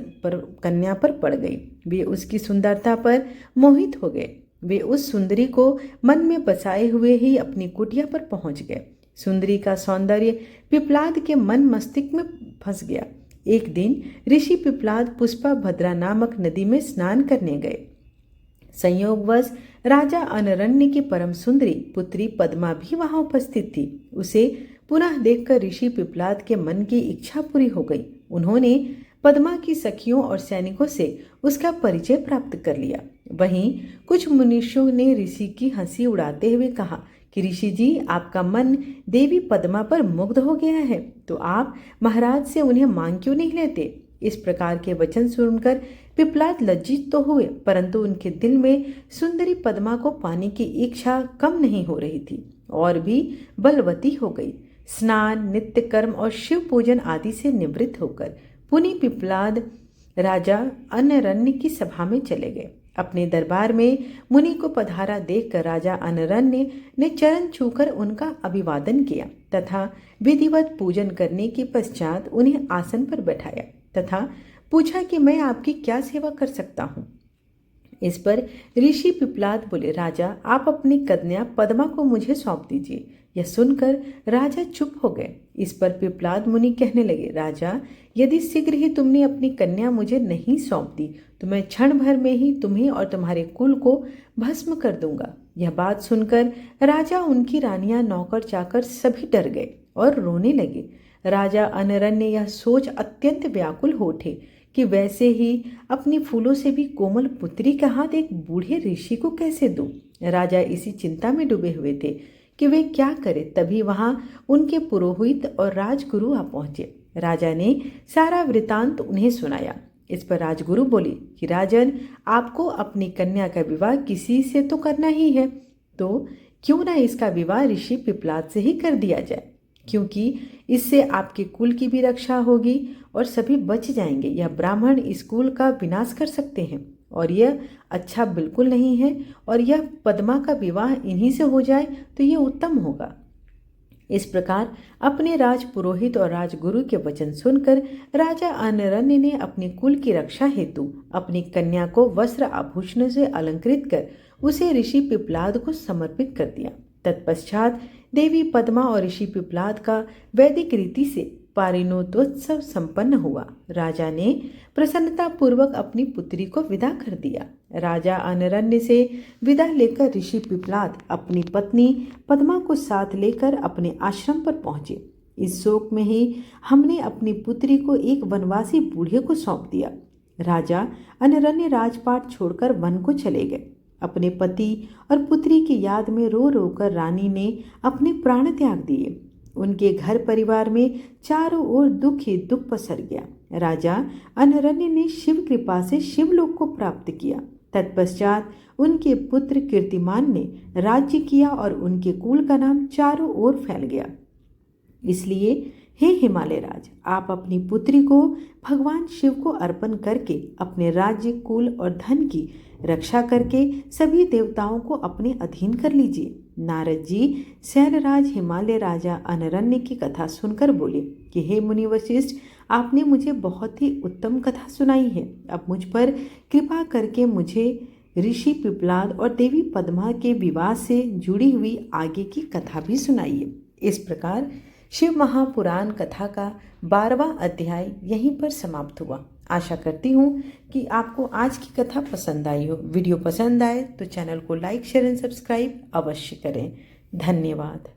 कन्या पर पड़ गई। वे उसकी सुंदरता पर मोहित हो गए। वे उस सुंदरी को मन में बसाए हुए ही अपनी कुटिया पर पहुंच गए। सुंदरी का सौंदर्य पिपलाद के मन मस्तिष्क में फंस गया। एक दिन ऋषि पिपलाद पुष्पा भद्रा नामक नदी में स्नान करने गए। संयोगवश राजा अनरण्य की परम सुंदरी पुत्री पद्मा भी वहां उपस्थित थी। उसे पुनः देखकर ऋषि पिपलाद के मन की इच्छा पूरी हो गई। उन्होंने पद्मा की सखियों और सैनिकों से उसका परिचय प्राप्त कर लिया। वहीं कुछ मनुष्यों ने ऋषि की हंसी उड़ाते हुए कहा कि ऋषि जी, आपका मन देवी पद्मा पर मुग्ध हो गया है, तो आप महाराज से उन्हें मांग क्यों नहीं लेते। इस प्रकार के वचन सुनकर पिपलाद लज्जित तो हुए, परंतु उनके दिल में सुंदरी पद्मा को पाने की इच्छा कम नहीं हो रही थी और भी बलवती हो गई। स्नान, नित्य कर्म और शिव पूजन आदि से निवृत्त होकर पुनि पिपलाद राजा अनरण्य की सभा में चले गए। अपने दरबार में मुनि को पधारा देखकर राजा अनरण्य ने चरण छूकर उनका अभिवादन किया तथा विधिवत पूजन करने के पश्चात उन्हें आसन पर बैठाया तथा पूछा कि मैं आपकी क्या सेवा कर सकता हूँ। इस पर ऋषि पिपलाद बोले, राजा आप अपनी कन्या पद्मा को मुझे सौंप दीजिए। यह सुनकर राजा चुप हो गए। इस पर पिपलाद मुनि कहने लगे, राजा यदि शीघ्र ही तुमने अपनी कन्या मुझे नहीं सौंप दी तो मैं क्षण भर में ही तुम्हें और तुम्हारे कुल को भस्म कर दूंगा। यह बात सुनकर राजा, उनकी रानियां, नौकर चाकर सभी डर गए और रोने लगे। राजा अनरण्य यह सोच अत्यंत व्याकुल हो उठे कि वैसे ही अपनी फूलों से भी कोमल पुत्री का हाथ एक बूढ़े ऋषि को कैसे दूं। राजा इसी चिंता में डूबे हुए थे कि वे क्या करें। तभी वहां उनके पुरोहित और राजगुरु आ पहुंचे। राजा ने सारा वृतांत उन्हें सुनाया। इस पर राजगुरु बोले कि राजन, आपको अपनी कन्या का विवाह किसी से तो करना ही है, तो क्यों ना इसका विवाह ऋषि पिपलाद से ही कर दिया जाए, क्योंकि इससे आपके कुल की भी रक्षा होगी और सभी बच जाएंगे। यह ब्राह्मण इस कुल का विनाश कर सकते हैं और यह अच्छा बिल्कुल नहीं है, और यह पद्मा का विवाह इन्हीं से हो जाए तो यह उत्तम होगा। इस प्रकार अपने राज पुरोहित और राजगुरु के वचन सुनकर राजा अनरण्य ने अपने कुल की रक्षा हेतु अपनी कन्या को वस्त्र आभूषणों से अलंकृत कर उसे ऋषि पिपलाद को समर्पित कर दिया। तत्पश्चात देवी पद्मा और ऋषि पिपलाद का वैदिक रीति से पारिणोत्सव संपन्न हुआ। राजा ने प्रसन्नता पूर्वक अपनी पुत्री को विदा कर दिया। राजा अनरण्य से विदा लेकर ऋषि पिपलाद अपनी पत्नी पद्मा को साथ लेकर अपने आश्रम पर पहुंचे। इस शोक में ही हमने अपनी पुत्री को एक वनवासी बूढ़े को सौंप दिया। राजा अनरण्य राजपाट छोड़कर वन को चले गए। अपने पति और पुत्री की याद में रो रो कर रानी ने अपने प्राण त्याग दिए। उनके घर परिवार में चारों ओर दुख ही दुख पसर गया। राजा अनरण्य ने शिव कृपा से शिवलोक को प्राप्त किया। तत्पश्चात उनके पुत्र कीर्तिमान ने राज्य किया और उनके कुल का नाम चारों ओर फैल गया। इसलिए हे हिमालय राज, आप अपनी पुत्री को भगवान शिव को अर्पण करके अपने राज्य, कुल और धन की रक्षा करके सभी देवताओं को अपने अधीन कर लीजिए। नारद जी शैलराज हिमालय राजा अनरण्य की कथा सुनकर बोले कि हे मुनि वशिष्ठ, आपने मुझे बहुत ही उत्तम कथा सुनाई है। अब मुझ पर कृपा करके मुझे ऋषि पिपलाद और देवी पद्मा के विवाह से जुड़ी हुई आगे की कथा भी सुनाइए। इस प्रकार शिव महापुराण कथा का 12वां अध्याय यहीं पर समाप्त हुआ। आशा करती हूँ कि आपको आज की कथा पसंद आई हो। वीडियो पसंद आए तो चैनल को लाइक, शेयर एंड सब्सक्राइब अवश्य करें। धन्यवाद।